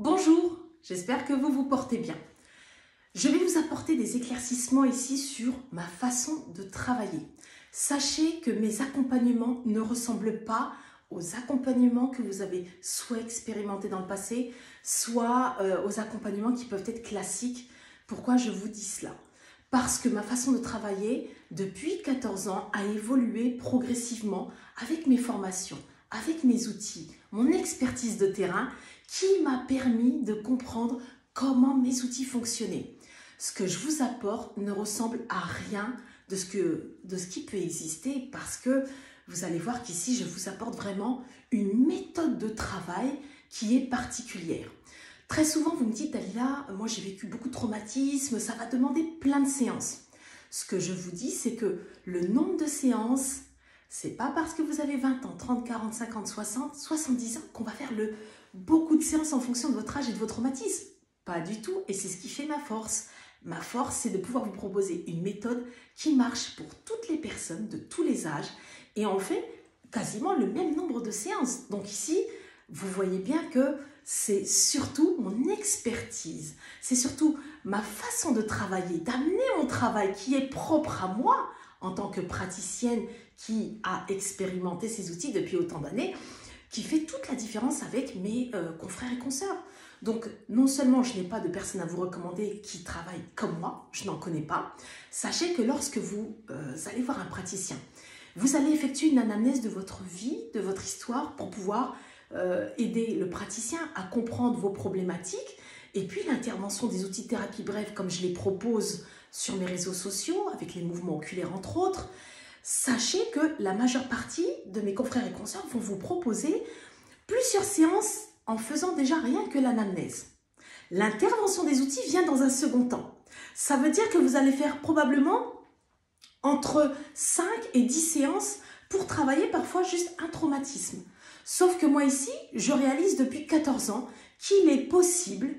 Bonjour, j'espère que vous vous portez bien. Je vais vous apporter des éclaircissements ici sur ma façon de travailler. Sachez que mes accompagnements ne ressemblent pas aux accompagnements que vous avez soit expérimentés dans le passé, soit aux accompagnements qui peuvent être classiques. Pourquoi je vous dis cela? Parce que ma façon de travailler, depuis 14 ans, a évolué progressivement avec mes formations, avec mes outils, mon expertise de terrain qui m'a permis de comprendre comment mes outils fonctionnaient. Ce que je vous apporte ne ressemble à rien de ce qui peut exister parce que vous allez voir qu'ici, je vous apporte vraiment une méthode de travail qui est particulière. Très souvent, vous me dites, Dalila, moi j'ai vécu beaucoup de traumatismes, ça va demander plein de séances. Ce que je vous dis, c'est que le nombre de séances, c'est pas parce que vous avez 20 ans, 30, 40, 50, 60, 70 ans qu'on va faire beaucoup de séances en fonction de votre âge et de vos traumatismes. Pas du tout, et c'est ce qui fait ma force. Ma force, c'est de pouvoir vous proposer une méthode qui marche pour toutes les personnes de tous les âges et on fait quasiment le même nombre de séances. Donc ici, vous voyez bien que c'est surtout mon expertise, c'est surtout ma façon de travailler, d'amener mon travail qui est propre à moi en tant que praticienne qui a expérimenté ces outils depuis autant d'années, qui fait toute la différence avec mes confrères et consoeurs. Donc, non seulement je n'ai pas de personne à vous recommander qui travaille comme moi, je n'en connais pas. Sachez que lorsque vous allez voir un praticien, vous allez effectuer une anamnèse de votre vie, de votre histoire pour pouvoir aider le praticien à comprendre vos problématiques. Et puis, l'intervention des outils de thérapie brève, comme je les propose sur mes réseaux sociaux, avec les mouvements oculaires entre autres, sachez que la majeure partie de mes confrères et consoeurs vont vous proposer plusieurs séances en faisant déjà rien que l'anamnèse. L'intervention des outils vient dans un second temps. Ça veut dire que vous allez faire probablement entre 5 et 10 séances pour travailler parfois juste un traumatisme. Sauf que moi ici, je réalise depuis 14 ans qu'il est possible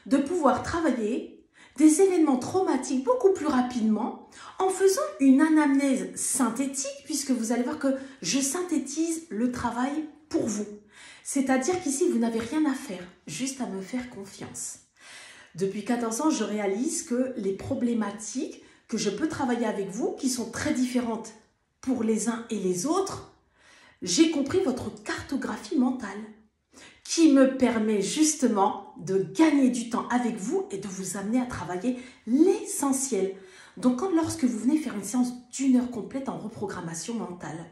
de pouvoir travailler des événements traumatiques beaucoup plus rapidement en faisant une anamnèse synthétique, puisque vous allez voir que je synthétise le travail pour vous. C'est-à-dire qu'ici, vous n'avez rien à faire, juste à me faire confiance. Depuis 14 ans, je réalise que les problématiques que je peux travailler avec vous, qui sont très différentes pour les uns et les autres, j'ai compris votre cartographie mentale qui me permet justement de gagner du temps avec vous et de vous amener à travailler l'essentiel. Donc, lorsque vous venez faire une séance d'1 heure complète en reprogrammation mentale,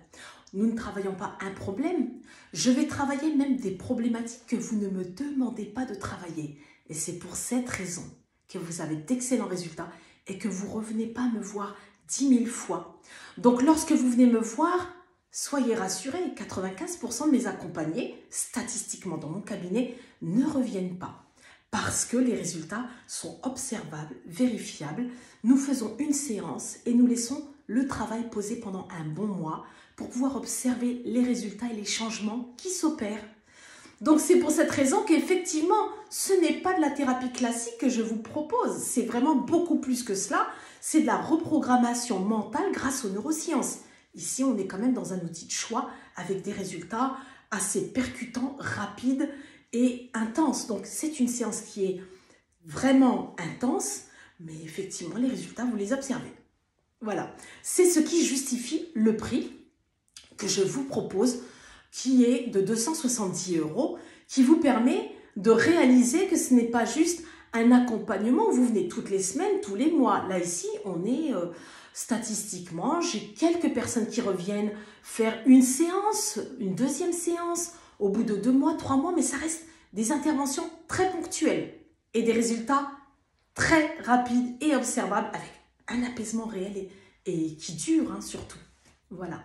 nous ne travaillons pas un problème, je vais travailler même des problématiques que vous ne me demandez pas de travailler. Et c'est pour cette raison que vous avez d'excellents résultats et que vous ne revenez pas me voir 10 000 fois. Donc, lorsque vous venez me voir, soyez rassurés, 95% de mes accompagnés, statistiquement dans mon cabinet, ne reviennent pas. Parce que les résultats sont observables, vérifiables. Nous faisons une séance et nous laissons le travail posé pendant un bon mois pour pouvoir observer les résultats et les changements qui s'opèrent. Donc c'est pour cette raison qu'effectivement, ce n'est pas de la thérapie classique que je vous propose. C'est vraiment beaucoup plus que cela. C'est de la reprogrammation mentale grâce aux neurosciences. Ici, on est quand même dans un outil de choix avec des résultats assez percutants, rapides et intenses. Donc, c'est une séance qui est vraiment intense, mais effectivement, les résultats, vous les observez. Voilà, c'est ce qui justifie le prix que je vous propose, qui est de 270 €, qui vous permet de réaliser que ce n'est pas juste un accompagnement où vous venez toutes les semaines, tous les mois. Là, ici, on est... statistiquement, j'ai quelques personnes qui reviennent faire une séance, une deuxième séance, au bout de 2 mois, 3 mois, mais ça reste des interventions très ponctuelles et des résultats très rapides et observables avec un apaisement réel et qui dure surtout. Voilà.